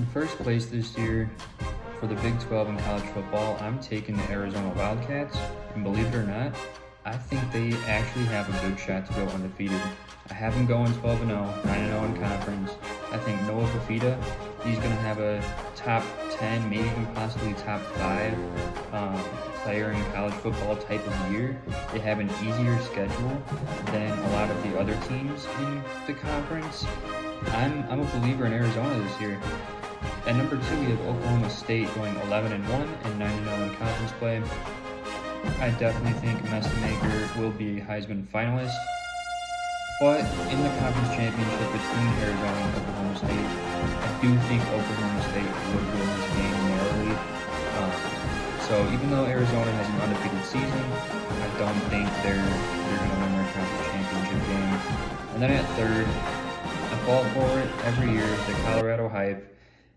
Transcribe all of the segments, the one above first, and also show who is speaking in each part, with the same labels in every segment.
Speaker 1: In first place this year for the Big 12 in college football, I'm taking the Arizona Wildcats, and believe it or not, I think they actually have a good shot to go undefeated. I have them going 12-0, 9-0 in conference. I think Noah Fafita, he's going to have a top 10, maybe even possibly top 5 player in college football type of year. They have an easier schedule than a lot of the other teams in the conference. I'm a believer in Arizona this year. At number 2, we have Oklahoma State going 11-1 and 9-0 in conference play. I definitely think Mestemaker will be a Heisman finalist. But in the conference championship between Arizona and Oklahoma State, I do think Oklahoma State would win this game narrowly. So even though Arizona has an undefeated season, I don't think they're going to win their conference championship game. And then at third, I fall for it every year, the Colorado Hype.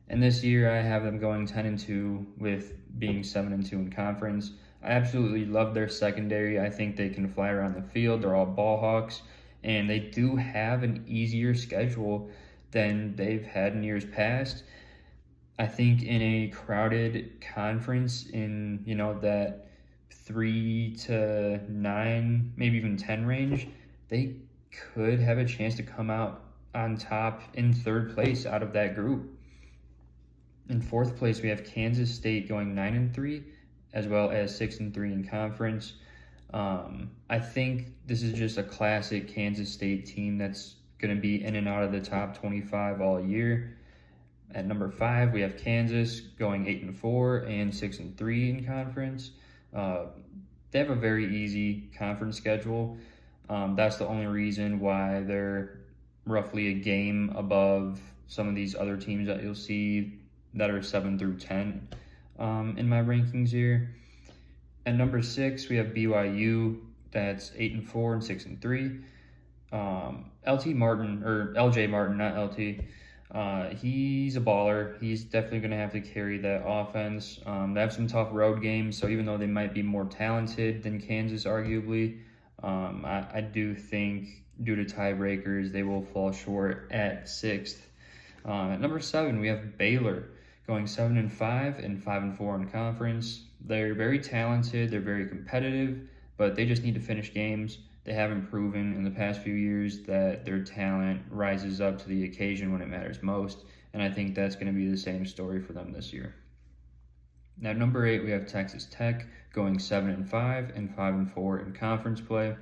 Speaker 1: And this year I have them going 10-2 with being 7-2 in conference. I absolutely love their secondary. I think they can fly around the field. They're all ball hawks. And they do have an easier schedule than they've had in years past. I think in a crowded conference in, that 3 to 9, maybe even 10 range, they could have a chance to come out on top in third place out of that group. In fourth place, we have Kansas State going 9-3, as well as 6-3 in conference. I think this is just a classic Kansas State team that's going to be in and out of the top 25 all year. At number 5, we have Kansas going 8-4 and 6-3 in conference. They have a very easy conference schedule. That's the only reason why they're roughly a game above some of these other teams that you'll see that are 7 through 10 in my rankings here. At number 6, we have BYU, that's 8-4 and 6-3. LJ Martin, not LT. He's a baller. He's definitely going to have to carry that offense. They have some tough road games, so even though they might be more talented than Kansas, arguably, I do think due to tiebreakers, they will fall short at 6th. At number 7, we have Baylor going 7-5 and 5-4 in conference. They're very talented, they're very competitive, but they just need to finish games. They haven't proven in the past few years that their talent rises up to the occasion when it matters most, and I think that's going to be the same story for them this year. Now, number 8, we have Texas Tech going 7-5 and 5-4 in conference play.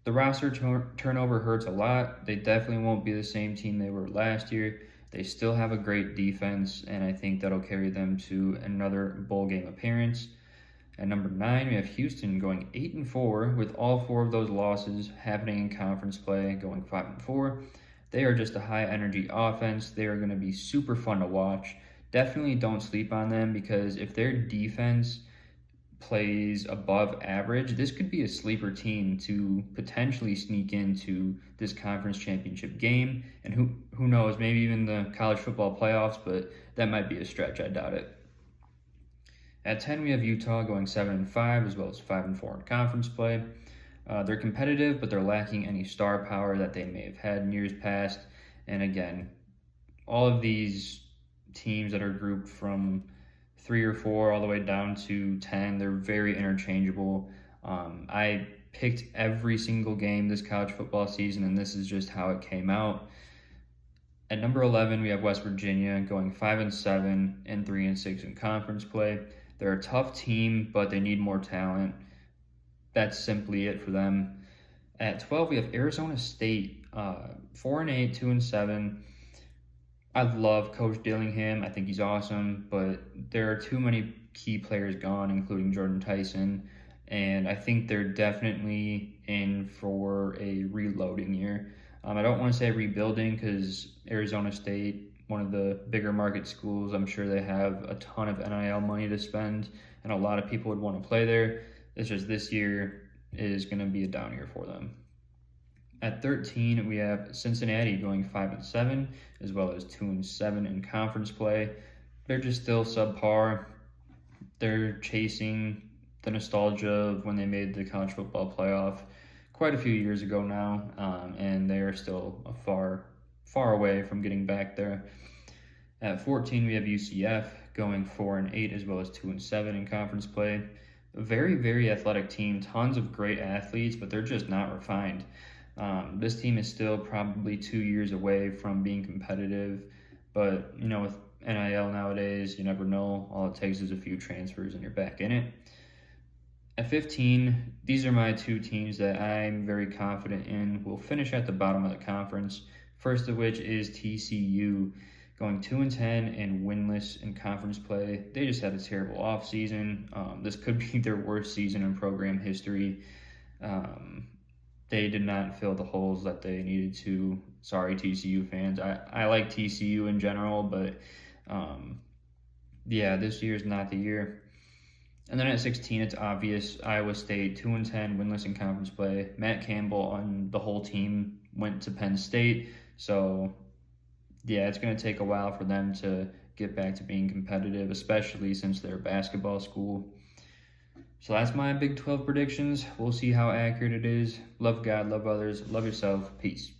Speaker 1: The roster turnover hurts a lot. They definitely won't be the same team they were last year. They still have a great defense, and I think that'll carry them to another bowl game appearance. At number 9, we have Houston going 8-4 with all 4 of those losses happening in conference play, going 5-4. They are just a high-energy offense. They are going to be super fun to watch. Definitely don't sleep on them, because if their defense plays above average, this could be a sleeper team to potentially sneak into this conference championship game, and who knows, maybe even the college football playoffs, but that might be a stretch. I doubt it. At 10, we have Utah going 7-5 as well as 5-4 in conference play. They're competitive, but they're lacking any star power that they may have had in years past. And again, all of these teams that are grouped from 3 or 4 all the way down to 10, they're very interchangeable. I picked every single game this college football season, and this is just how it came out. At number 11, we have West Virginia going 5-7 and 3-6 in conference play. They're a tough team, but they need more talent. That's simply it for them. At 12, we have Arizona State, 4-8, 2-7. I love Coach Dillingham. I think he's awesome, but there are too many key players gone, including Jordan Tyson, and I think they're definitely in for a reloading year. I don't want to say rebuilding, because Arizona State, one of the bigger market schools, I'm sure they have a ton of NIL money to spend, and a lot of people would want to play there. It's just this year is going to be a down year for them. At 13, we have Cincinnati going 5-7, as well as 2-7 in conference play. They're just still subpar. They're chasing the nostalgia of when they made the college football playoff quite a few years ago now, and they are still far away from getting back there. At 14, we have UCF going 4-8 as well as 2-7 in conference play. A very, very athletic team, tons of great athletes, but they're just not refined. This team is still probably 2 years away from being competitive, but with NIL nowadays, you never know. All it takes is a few transfers and you're back in it. At 15, these are my two teams that I'm very confident in will finish at the bottom of the conference. First of which is TCU, going 2-10 and winless in conference play. They just had a terrible offseason. This could be their worst season in program history. They did not fill the holes that they needed to. Sorry, TCU fans. I like TCU in general, but this year is not the year. And then at 16, it's obvious. Iowa State, 2-10, winless in conference play. Matt Campbell and the whole team went to Penn State. So, it's going to take a while for them to get back to being competitive, especially since they're a basketball school. So that's my Big 12 predictions. We'll see how accurate it is. Love God, love others, love yourself. Peace.